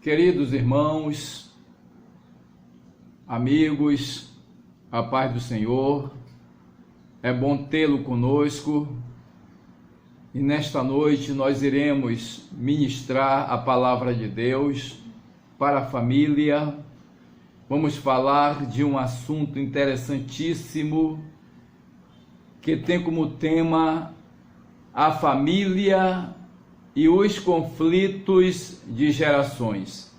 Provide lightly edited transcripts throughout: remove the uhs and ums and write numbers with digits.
Queridos irmãos, amigos, a paz do Senhor, é bom tê-lo conosco e nesta noite nós iremos ministrar a palavra de Deus para a família. Vamos falar de um assunto interessantíssimo que tem como tema a família e os conflitos de gerações,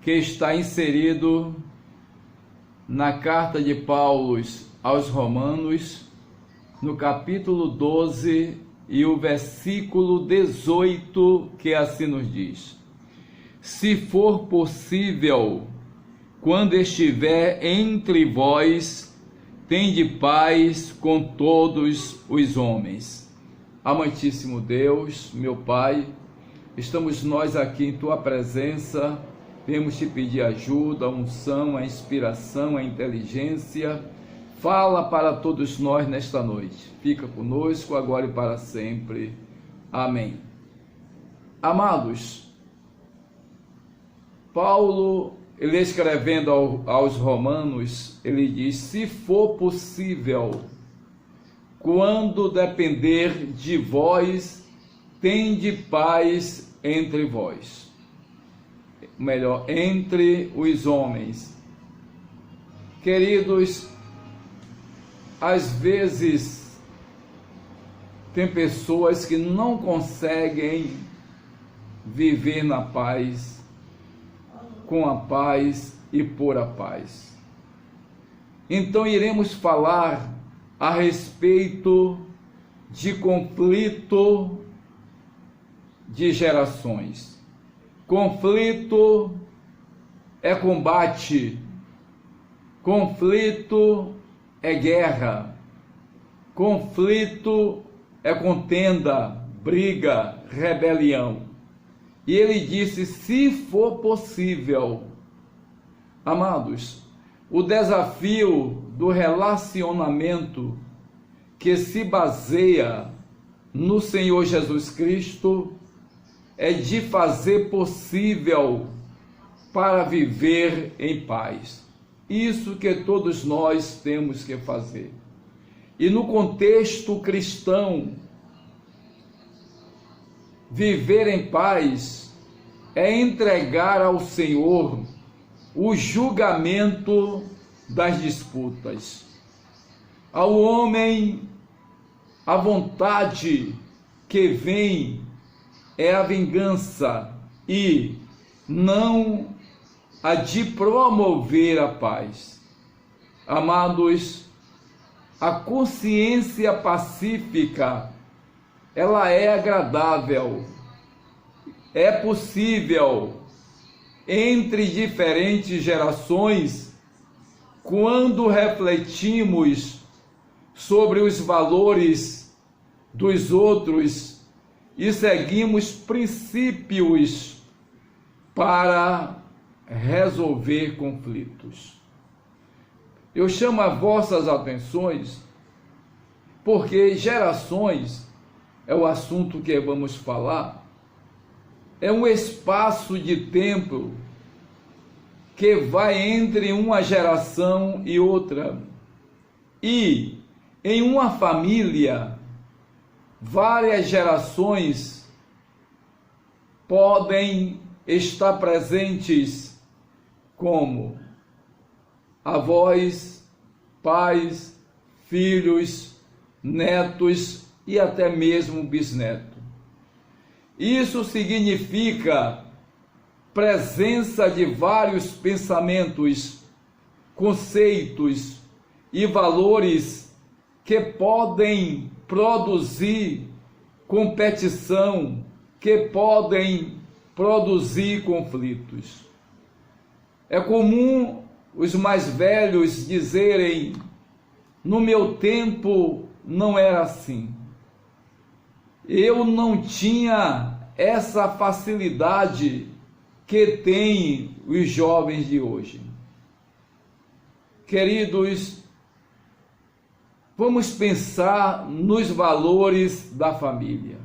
que está inserido na carta de Paulo aos Romanos, no capítulo 12 e o versículo 18, que assim nos diz: se for possível, quando estiver entre vós, tende paz com todos os homens. Amantíssimo Deus, meu Pai, estamos nós aqui em Tua presença, viemos te pedir ajuda, a unção, a inspiração, a inteligência. Fala para todos nós nesta noite. Fica conosco agora e para sempre. Amém. Amados, Paulo, ele escrevendo aos Romanos, ele diz: se for possível, quando depender de vós, tende paz entre vós. Melhor, entre os homens. Queridos, às vezes tem pessoas que não conseguem viver na paz, com a paz e por a paz. Então iremos falar a respeito de conflito de gerações. Conflito é combate, conflito é guerra, conflito é contenda, briga, rebelião. E ele disse: se for possível. Amados, o desafio do relacionamento que se baseia no Senhor Jesus Cristo é de fazer possível para viver em paz. Isso que todos nós temos que fazer. E no contexto cristão, viver em paz é entregar ao Senhor o julgamento das disputas. Ao homem, a vontade que vem é a vingança e não a de promover a paz. Amados, a consciência pacífica, ela é agradável, é possível entre diferentes gerações quando refletimos sobre os valores dos outros e seguimos princípios para resolver conflitos. Eu chamo as vossas atenções porque gerações é o assunto que vamos falar. É um espaço de tempo que vai entre uma geração e outra. E em uma família, várias gerações podem estar presentes, como avós, pais, filhos, netos e até mesmo bisnetos. Isso significa presença de vários pensamentos, conceitos e valores que podem produzir competição, que podem produzir conflitos. É comum os mais velhos dizerem: no meu tempo não era assim. Eu não tinha essa facilidade que têm os jovens de hoje. Queridos, vamos pensar nos valores da família.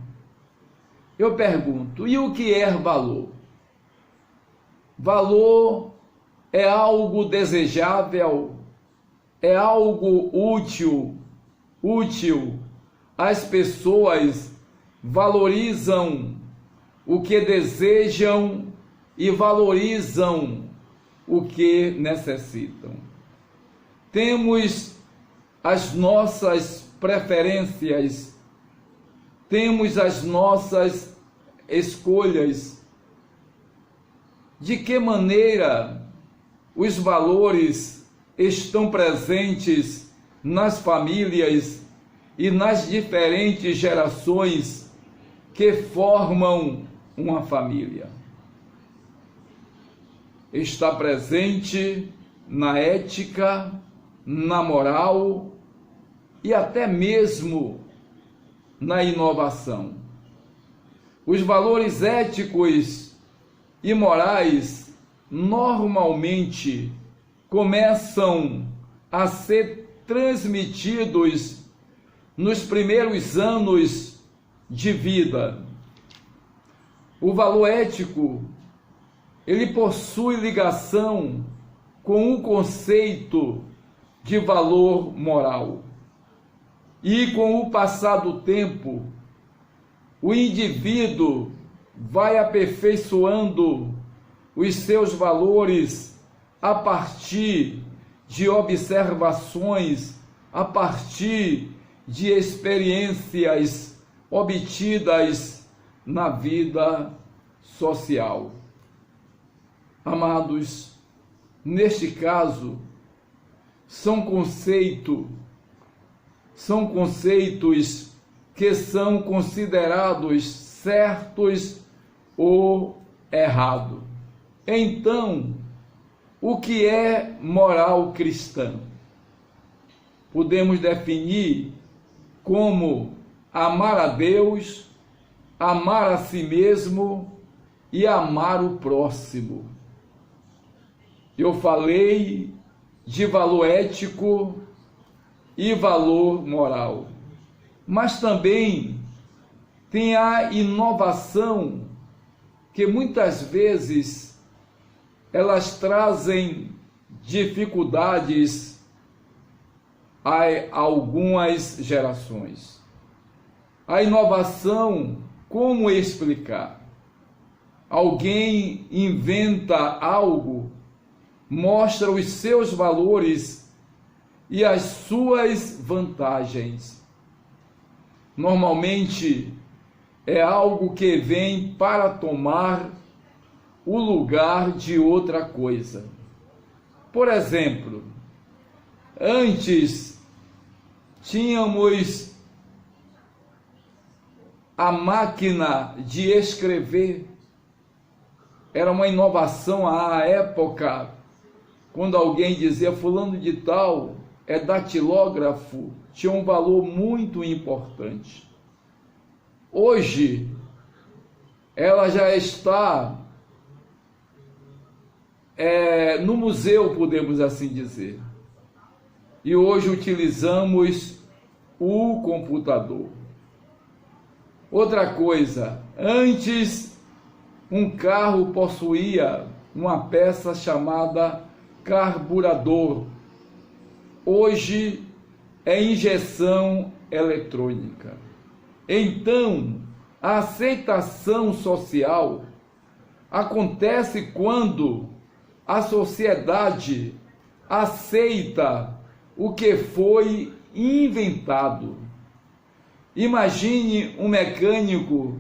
Eu pergunto, e o que é valor? Valor é algo desejável, é algo útil. As pessoas valorizam o que desejam e valorizam o que necessitam. Temos as nossas preferências, temos as nossas escolhas. De que maneira os valores estão presentes nas famílias e nas diferentes gerações que formam uma família? Está presente na ética, na moral e até mesmo na inovação. Os valores éticos e morais normalmente começam a ser transmitidos nos primeiros anos de vida. O valor ético, ele possui ligação com o conceito de valor moral. E com o passar do tempo, o indivíduo vai aperfeiçoando os seus valores a partir de observações, a partir de experiências obtidas na vida social. Amados, neste caso, são conceitos que são considerados certos ou errados. Então, o que é moral cristã? Podemos definir como amar a Deus, amar a si mesmo e amar o próximo. Eu falei de valor ético e valor moral, mas também tem a inovação, que muitas vezes elas trazem dificuldades a algumas gerações. A inovação, como explicar? Alguém inventa algo, mostra os seus valores e as suas vantagens. Normalmente é algo que vem para tomar o lugar de outra coisa. Por exemplo, antes tínhamos a máquina de escrever. Era uma inovação à época, quando alguém dizia fulano de tal é datilógrafo, tinha um valor muito importante. Hoje, ela já está no museu, podemos assim dizer. E hoje utilizamos o computador. Outra coisa, antes um carro possuía uma peça chamada carburador. Hoje é injeção eletrônica. Então, a aceitação social acontece quando a sociedade aceita o que foi inventado. Imagine um mecânico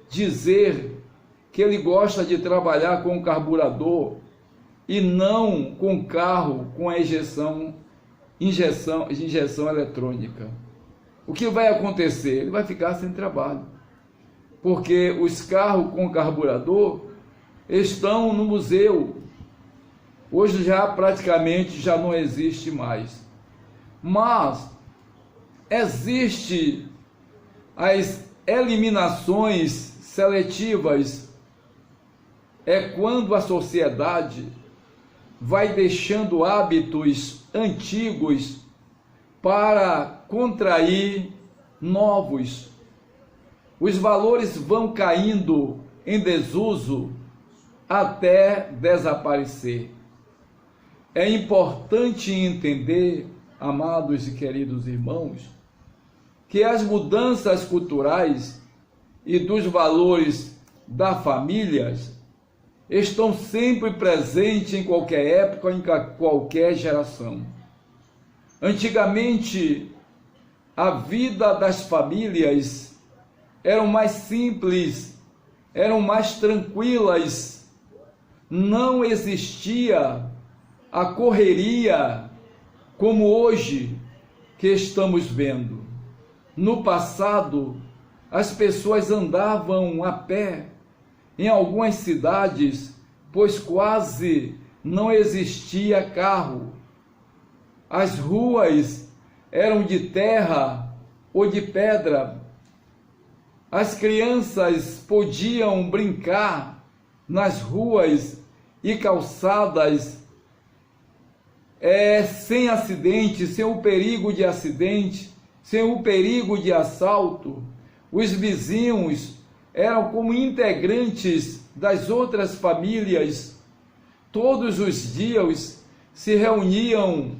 dizer que ele gosta de trabalhar com carburador e não com carro com a injeção eletrônica. O que vai acontecer? Ele vai ficar sem trabalho, porque os carros com carburador estão no museu. Hoje praticamente já não existe mais. Mas existe as eliminações seletivas. É quando a sociedade vai deixando hábitos antigos para contrair novos. Os valores vão caindo em desuso até desaparecer. É importante entender, amados e queridos irmãos, que as mudanças culturais e dos valores da família estão sempre presentes em qualquer época, em qualquer geração. Antigamente, a vida das famílias eram mais simples, eram mais tranquilas, não existia a correria como hoje que estamos vendo. No passado, as pessoas andavam a pé em algumas cidades, pois quase não existia carro. As ruas eram de terra ou de pedra. As crianças podiam brincar nas ruas e calçadas sem acidente, sem o perigo de acidente, sem o perigo de assalto. Os vizinhos eram como integrantes das outras famílias. Todos os dias se reuniam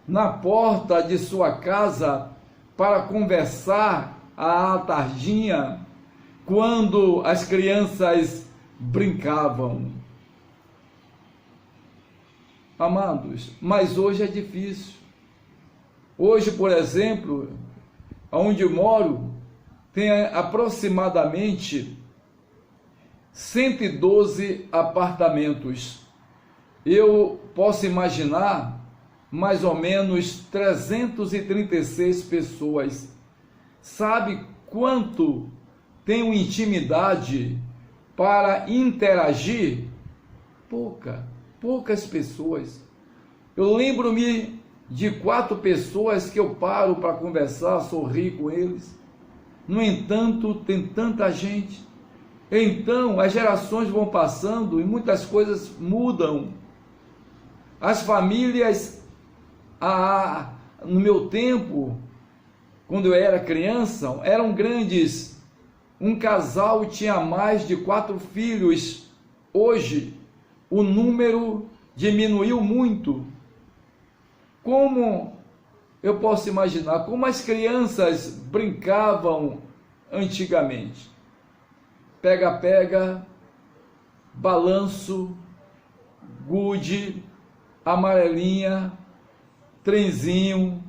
na porta de sua casa para conversar à tardinha, quando as crianças brincavam. Amados, mas hoje é difícil. Hoje, por exemplo, onde eu moro, tem aproximadamente 112 apartamentos. Eu posso imaginar mais ou menos 336 pessoas. Sabe quanto tenho intimidade para interagir? Poucas pessoas. Eu lembro-me de 4 pessoas que eu paro para conversar, sorrir com eles. No entanto, tem tanta gente. Então, as gerações vão passando e muitas coisas mudam. As famílias, no meu tempo, quando eu era criança, eram grandes. Um casal tinha mais de 4 filhos. Hoje, o número diminuiu muito. Como eu posso imaginar como as crianças brincavam antigamente? Pega-pega, balanço, gude, amarelinha, trenzinho,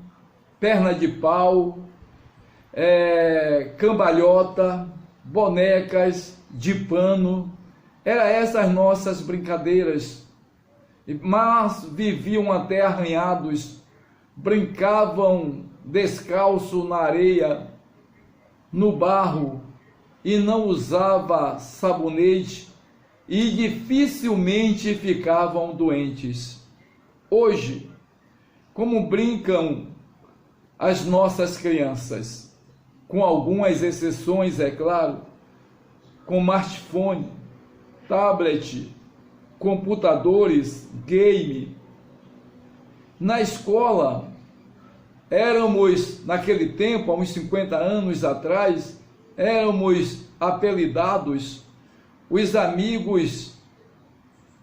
perna de pau, cambalhota, bonecas de pano. Eram essas nossas brincadeiras. Mas viviam até arranhados, brincavam descalço na areia, no barro, e não usava sabonete, e dificilmente ficavam doentes. Hoje, como brincam as nossas crianças? Com algumas exceções, é claro, com smartphone, tablet, computadores, game. Na escola, éramos, naquele tempo, há uns 50 anos atrás, éramos apelidados, os amigos,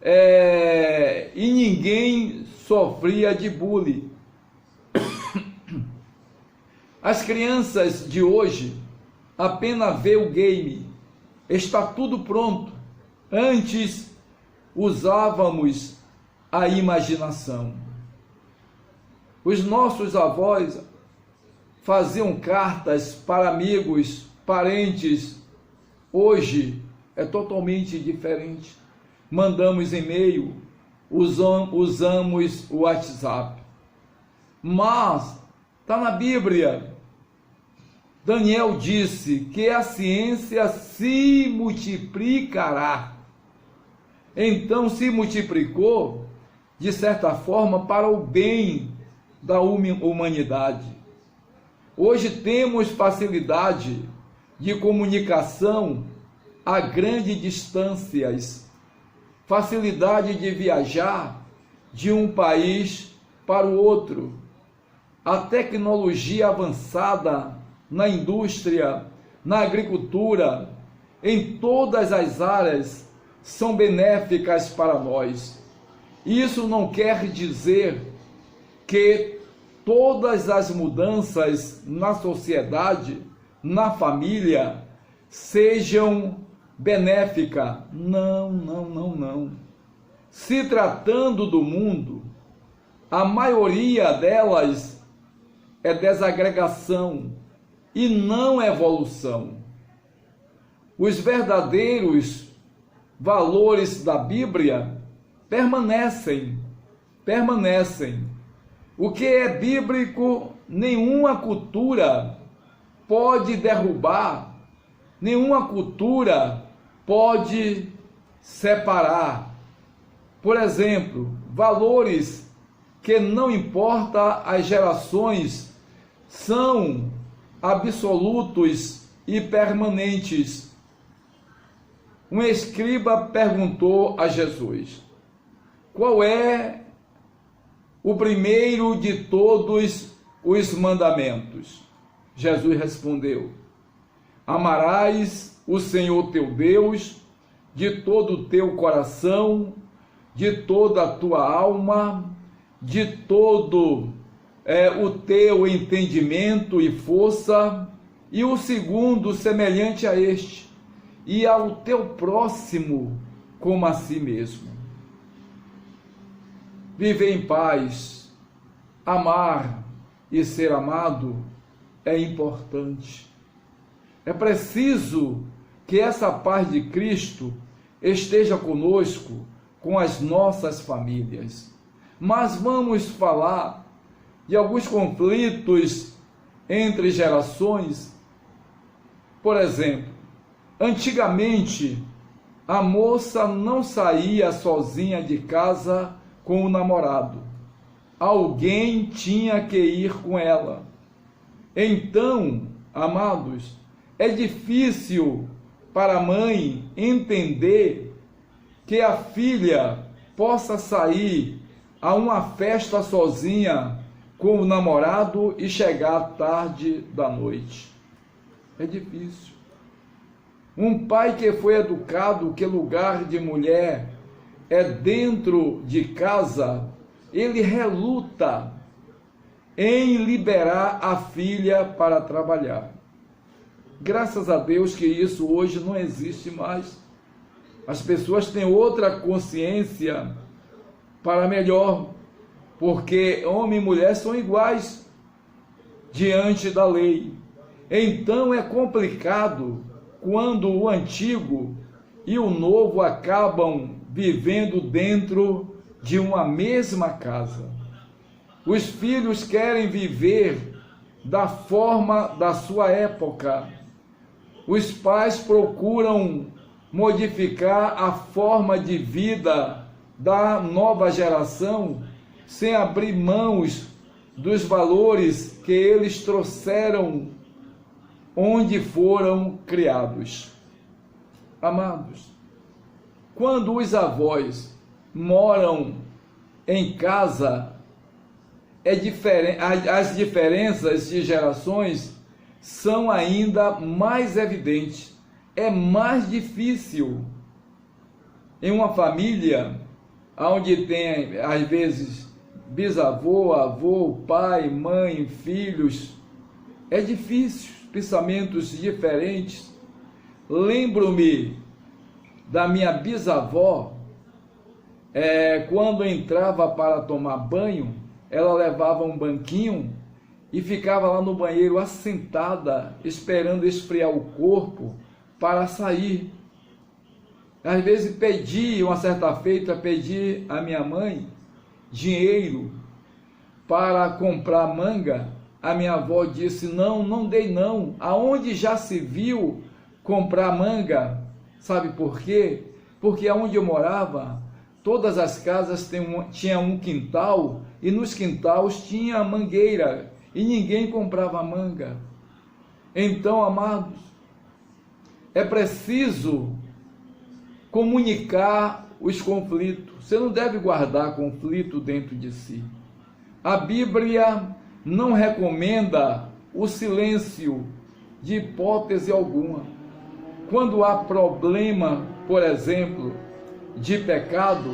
e ninguém sofria de bullying. As crianças de hoje apenas vê o game, está tudo pronto. Antes usávamos a imaginação. Os nossos avós faziam cartas para amigos, parentes. Hoje é totalmente diferente. Mandamos e-mail, usamos o WhatsApp. Mas está na Bíblia. Daniel disse que a ciência se multiplicará. Então se multiplicou, de certa forma, para o bem da humanidade. Hoje temos facilidade de comunicação a grandes distâncias, facilidade de viajar de um país para o outro. A tecnologia avançada na indústria, na agricultura, em todas as áreas, são benéficas para nós. Isso não quer dizer que todas as mudanças na sociedade, na família, sejam benéficas. Não, não, não, não. Se tratando do mundo, a maioria delas é desagregação e não evolução. Os verdadeiros valores da Bíblia permanecem. O que é bíblico, nenhuma cultura pode derrubar, nenhuma cultura pode separar. Por exemplo, valores que não importa as gerações, são absolutos e permanentes. Um escriba perguntou a Jesus: qual é o primeiro de todos os mandamentos? Jesus respondeu: amarás o Senhor teu Deus de todo o teu coração, de toda a tua alma, de todo o teu entendimento e força, e o segundo semelhante a este, e ao teu próximo como a si mesmo. Viver em paz, amar e ser amado é importante. É preciso que essa paz de Cristo esteja conosco, com as nossas famílias. Mas vamos falar de alguns conflitos entre gerações. Por exemplo, antigamente a moça não saía sozinha de casa com o namorado. Alguém tinha que ir com ela. Então, amados, é difícil para a mãe entender que a filha possa sair a uma festa sozinha com o namorado e chegar tarde da noite. É difícil. Um pai que foi educado que lugar de mulher é dentro de casa, ele reluta em liberar a filha para trabalhar. Graças a Deus que isso hoje não existe mais. As pessoas têm outra consciência para melhor, porque homem e mulher são iguais diante da lei. Então é complicado quando o antigo e o novo acabam vivendo dentro de uma mesma casa. Os filhos querem viver da forma da sua época. Os pais procuram modificar a forma de vida da nova geração sem abrir mãos dos valores que eles trouxeram onde foram criados. Amados, quando os avós moram em casa, as diferenças de gerações são ainda mais evidentes. É mais difícil em uma família onde tem, às vezes, bisavô, avô, pai, mãe, filhos. É difícil, pensamentos diferentes. Lembro-me da minha bisavó, quando entrava para tomar banho, ela levava um banquinho e ficava lá no banheiro assentada, esperando esfriar o corpo para sair. Às vezes uma certa feita, pedi à minha mãe dinheiro para comprar manga. A minha avó disse: não dei não. Aonde já se viu comprar manga? Sabe por quê? Porque aonde eu morava, todas as casas tinham um quintal, e nos quintais tinha mangueira, e ninguém comprava manga. Então, amados, é preciso comunicar os conflitos. Você não deve guardar conflito dentro de si. A Bíblia não recomenda o silêncio de hipótese alguma. Quando há problema, por exemplo, de pecado,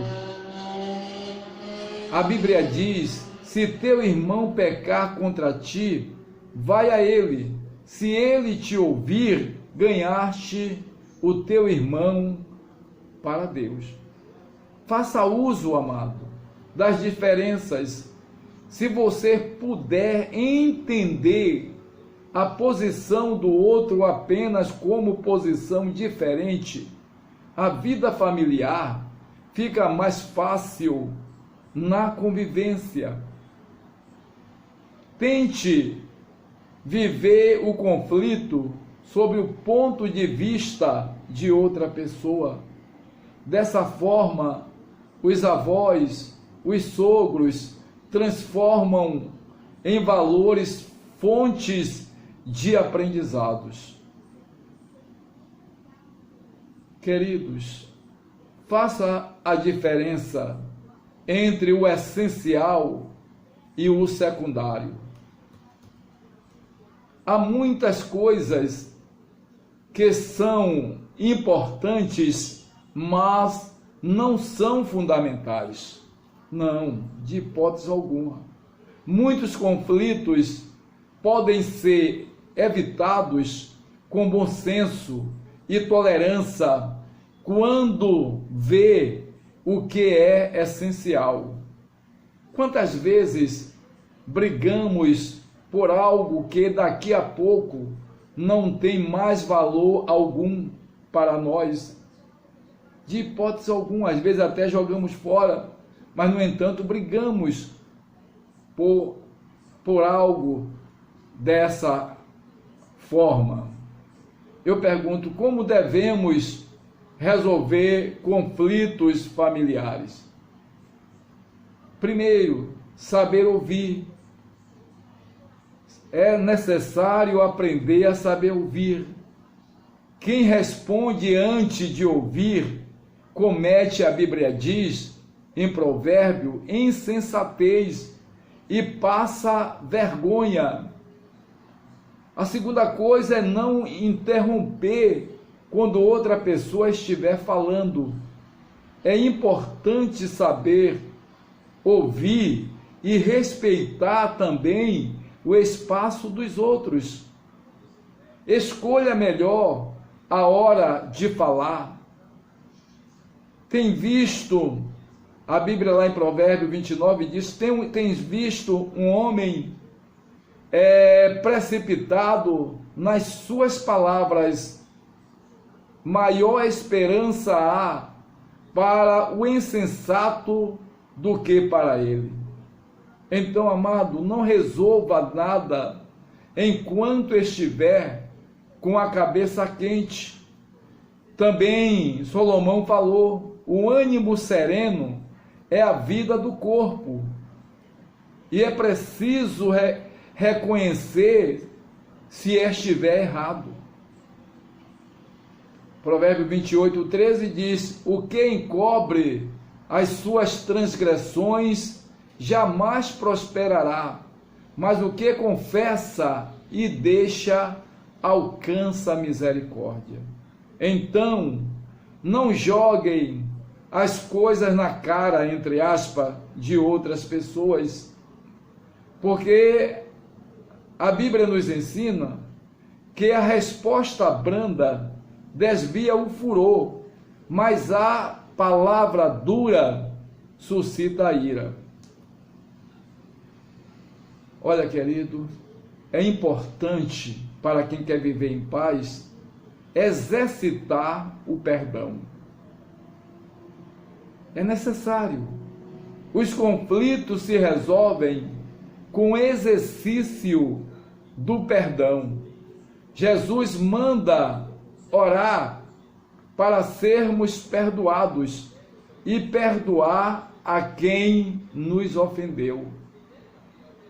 a Bíblia diz: se teu irmão pecar contra ti, vai a ele. Se ele te ouvir, ganhaste o teu irmão para Deus. Faça uso, amado, das diferenças. Se você puder entender a posição do outro apenas como posição diferente, a vida familiar fica mais fácil na convivência. Tente viver o conflito sob o ponto de vista de outra pessoa. Dessa forma, os avós, os sogros transformam em valores fontes de aprendizados. Queridos, faça a diferença entre o essencial e o secundário. Há muitas coisas que são importantes, mas não são fundamentais. Não, de hipótese alguma. Muitos conflitos podem ser evitados com bom senso e tolerância quando vê o que é essencial. Quantas vezes brigamos por algo que daqui a pouco não tem mais valor algum para nós? De hipótese alguma, às vezes até jogamos fora, mas no entanto brigamos por algo dessa forma. Eu pergunto, como devemos resolver conflitos familiares? Primeiro, saber ouvir. É necessário aprender a saber ouvir. Quem responde antes de ouvir comete, a Bíblia diz, em provérbio, insensatez e passa vergonha. A segunda coisa é não interromper quando outra pessoa estiver falando. É importante saber ouvir e respeitar também o espaço dos outros. Escolha melhor a hora de falar. Tem visto, a Bíblia lá em Provérbio 29 diz, tens visto um homem precipitado nas suas palavras, maior esperança há para o insensato do que para ele. Então, amado, não resolva nada enquanto estiver com a cabeça quente. Também Salomão falou, o ânimo sereno é a vida do corpo. E é preciso reconhecer se estiver errado. Provérbio 28:13 diz, o que encobre as suas transgressões jamais prosperará, mas o que confessa e deixa alcança a misericórdia. Então, não joguem as coisas na cara, entre aspas, de outras pessoas, porque a Bíblia nos ensina que a resposta branda desvia o furor, mas a palavra dura suscita a ira. Olha, querido, é importante para quem quer viver em paz exercitar o perdão. É necessário. Os conflitos se resolvem com o exercício do perdão. Jesus manda orar para sermos perdoados e perdoar a quem nos ofendeu.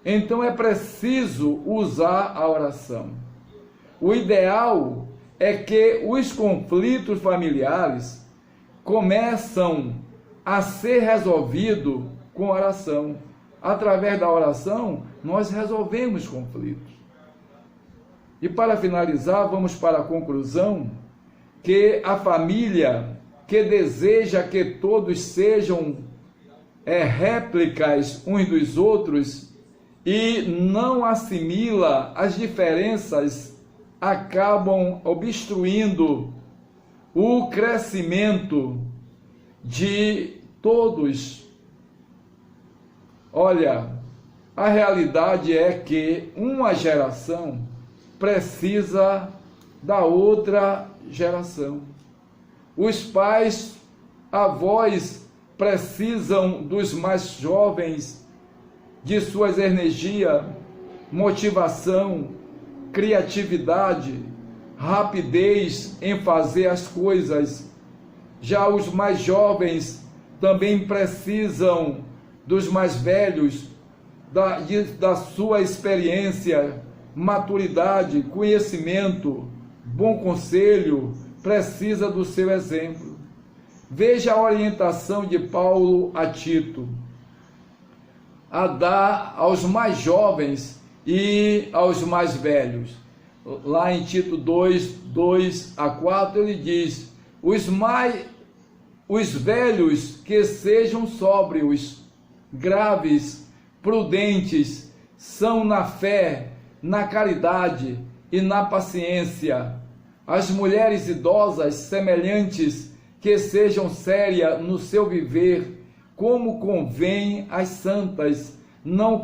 Então é preciso usar a oração. O ideal é que os conflitos familiares começam a ser resolvidos com oração. Através da oração, nós resolvemos conflitos. E para finalizar, vamos para a conclusão que a família que deseja que todos sejam réplicas uns dos outros e não assimila as diferenças, acabam obstruindo o crescimento de todos. Olha, a realidade é que uma geração precisa da outra geração. Os pais, avós precisam dos mais jovens, de suas energias, motivação, criatividade, rapidez em fazer as coisas. Já os mais jovens também precisam dos mais velhos, da sua experiência, maturidade, conhecimento, bom conselho, precisa do seu exemplo. Veja a orientação de Paulo a Tito, a dar aos mais jovens e aos mais velhos. Lá em Tito 2:2-4 ele diz: os velhos que sejam sóbrios, graves, prudentes, são na fé, na caridade e na paciência. As mulheres idosas semelhantes, que sejam sérias no seu viver, como convém às santas, não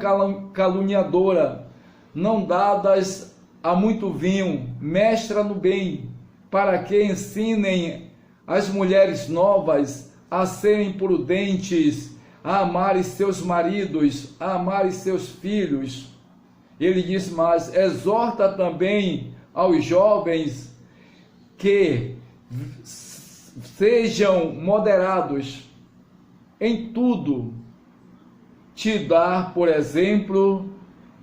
caluniadora, não dadas a muito vinho, mestra no bem, para que ensinem as mulheres novas a serem prudentes, a amarem seus maridos, a amarem seus filhos. Ele diz mais: exorta também aos jovens que sejam moderados em tudo, te dar, por exemplo,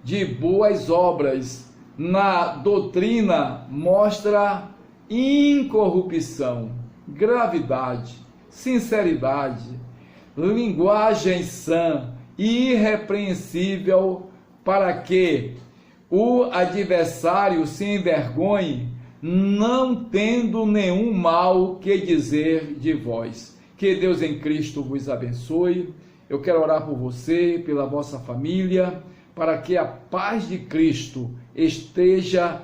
de boas obras. Na doutrina mostra incorrupção, gravidade, sinceridade, linguagem sã e irrepreensível, para que o adversário se envergonhe, não tendo nenhum mal que dizer de vós. Que Deus em Cristo vos abençoe. Eu quero orar por você, pela vossa família, para que a paz de Cristo esteja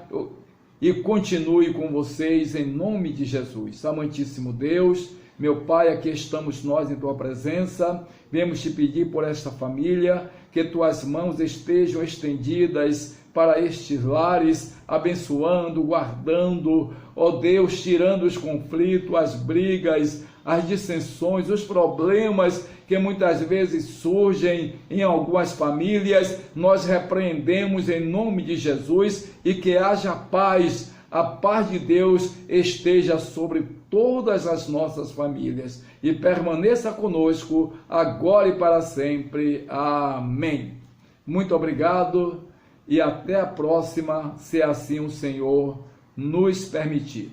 e continue com vocês em nome de Jesus. Amantíssimo Deus, meu Pai, aqui estamos nós em Tua presença, viemos te pedir por esta família, que Tuas mãos estejam estendidas para estes lares, abençoando, guardando, ó Deus, tirando os conflitos, as brigas, as dissensões, os problemas que muitas vezes surgem em algumas famílias. Nós repreendemos em nome de Jesus e que haja paz. A paz de Deus esteja sobre todas as nossas famílias e permaneça conosco agora e para sempre. Amém. Muito obrigado e até a próxima, se assim o Senhor nos permitir.